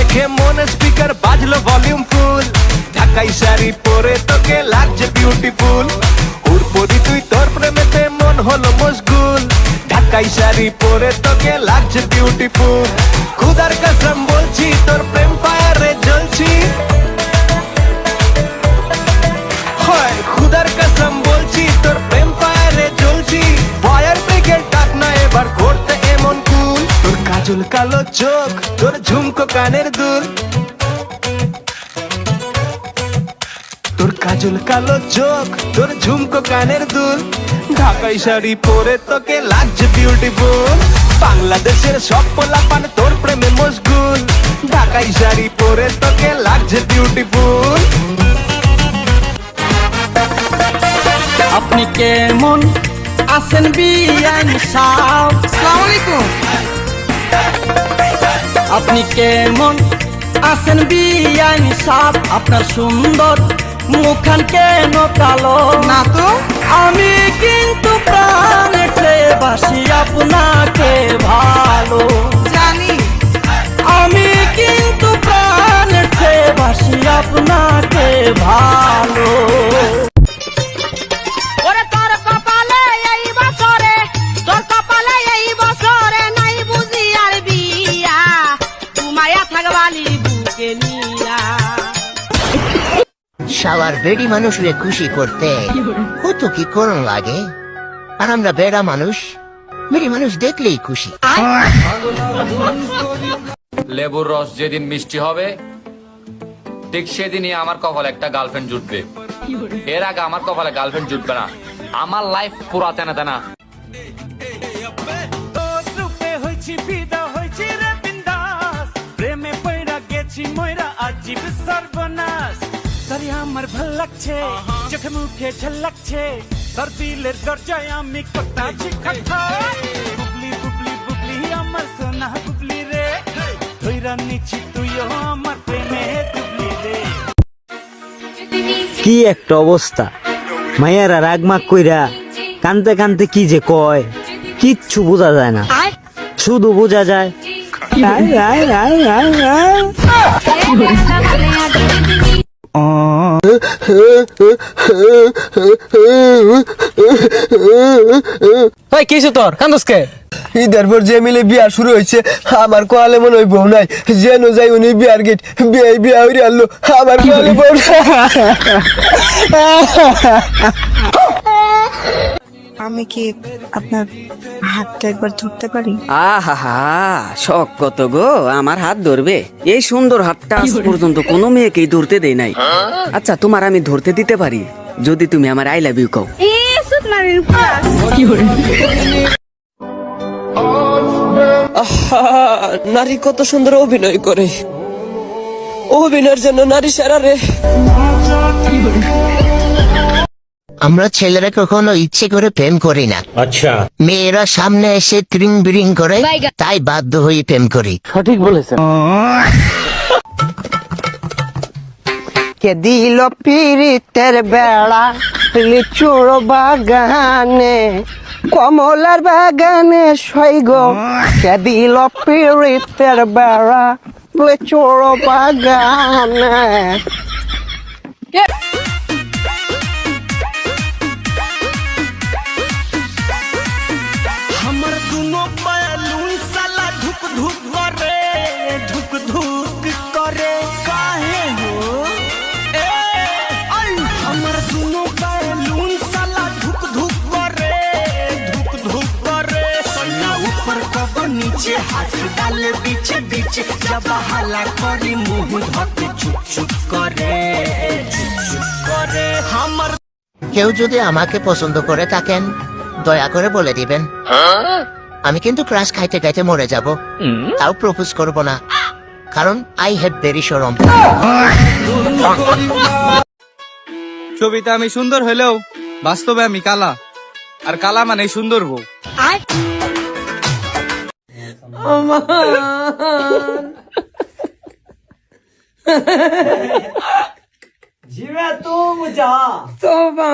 দেখে মনে স্পিকার বাজলো ভলিউম ফুল, ঢাকাই শাড়ি পরে তোকে লাগছে বিউটিফুল, উড়পড়ি তুই তোর প্রেমেতে মন হলো মশগুল, ঢাকাই শাড়ি পরে তোকে লাগছে বিউটিফুল, খুদার কসম বলছি তোর প্রেম ফায়ারে জ্বলছি, হয় খুদার কসম বলছি তোর প্রেম ফায়ারে জ্বলছি, ফায়ার ব্রিগেড ডাক না এবার করতে এমন কুল, তোর কাজল কালো চোখ তোর ঝুমকো কানের দুল, তোর কাজল কালো চোখ তোর ঝুমকো কানের দুল, ঢাকাই শাড়ি পরে তোকে লাগছে বিউটিফুল, বাংলাদেশের সব পোলাপান তোর প্রেমে মশগুল, ঢাকাই শাড়ি পরে তোকে লাগছে বিউটিফুল। আপনি কেমন আছেন বিয়ান সাহেব? আসসালামু আলাইকুম। আপনি কেমন আছেন বিয়ান সাহেব? আপনার সুন্দর মুখখান কেন কালো? না তো, আমি কিন্তু প্রাণে বাসি আপনাকে ভালো জানি, আমি কিন্তু প্রাণে বাসি আপনাকে ভালো। শালার বেডি মানুষরে খুশি করতে কত কি করণ লাগে, আর আমরা বেড়া মানুষ বেডি মানুষ দেখলেই খুশি। লেবুর রস যেদিন মিষ্টি হবে ঠিক সেদিনই আমার কপালে একটা গার্লফ্রেন্ড জুটবে, এর আগে আমার কপালে গার্লফ্রেন্ড জুটবে না, আমার লাইফ পুরা তেনা তেনা। আমার ভাল লাগছে চোখে মুখে ঝলকছে, তোর দিলের দরজায় আমি করতাছি খটখট, বুবলি বুবলি বুবলি আমার সোনা বুবলি রে, ধইরা নিচ্ছি তুইও আমার প্রেমে বুবলি রে। কি একটা অবস্থা, মাইয়ারা রাগমাগ কইরা কানতে কানতে কি যে কয় কিচ্ছু বোঝা যায় না, শুধু বোঝা যায় কিছু তোর কান্দসকে ঈদের পর যে মিলে বিয়া শুরু হয়েছে, আমার কোয়ালে মনে হয় বউ নাই, যেন যাই উনি বিয়ার গেট বিয়া হইরে আনলো, আমার কোয়ালে বউ আমি কি আপনার হাতটা একবার ধরতে পারি? আহা শখ কত গো আমার হাত ধরবে, এই সুন্দর হাতটা আজ পর্যন্ত কোনো মেয়েকেই ধরতে দেই নাই। আচ্ছা তোমার আমি ধরতে দিতে পারি যদি তুমি আমার আই লাভ ইউ কও। নারী কত সুন্দর অভিনয় করে, অভিনয়ের জন্য নারী সেরা রে। আমরা ছেলেরা কখনো ইচ্ছে করে প্রেম করি না, আচ্ছা মেয়েরা সামনে এসে ত্রিং বিরিং করে, তাই বাধ্য হয়ে প্রেম করি। সঠিক বলেছেন। কে দিল পিরিতের বেড়া লিচুর বাগানে, কমলার বাগানে সৈগ, কে দিল পিরিতের বেড়া লিচুর বাগানে। আমার দুনো বেলুন সালা ধুক ধুক করে, ধুক ধুক করে কাহে হো এ, আমার দুনো বেলুন সালা ধুক ধুক করে, ধুক ধুক করে, সোনা উপর কব নিচে হাত ডালে বিছে বিছে, জব হালা করি মুহ ধকে চুপ চুপ করে, চুপ চুপ করে। আমার কেউ যদি আমাকে পছন্দ করে থাকেন দয়া করে বলে দিবেন, আমি কিন্তু ক্রাশ খাইতে খাইতে মরে যাব, তাও প্রপোজ করব না, কারণ আই হ্যাভ ভেরি শরম। ছবিতে আমি সুন্দর হলেও বাস্তবে আমি কালা, আর কালা মানে সুন্দর বউ। তোবা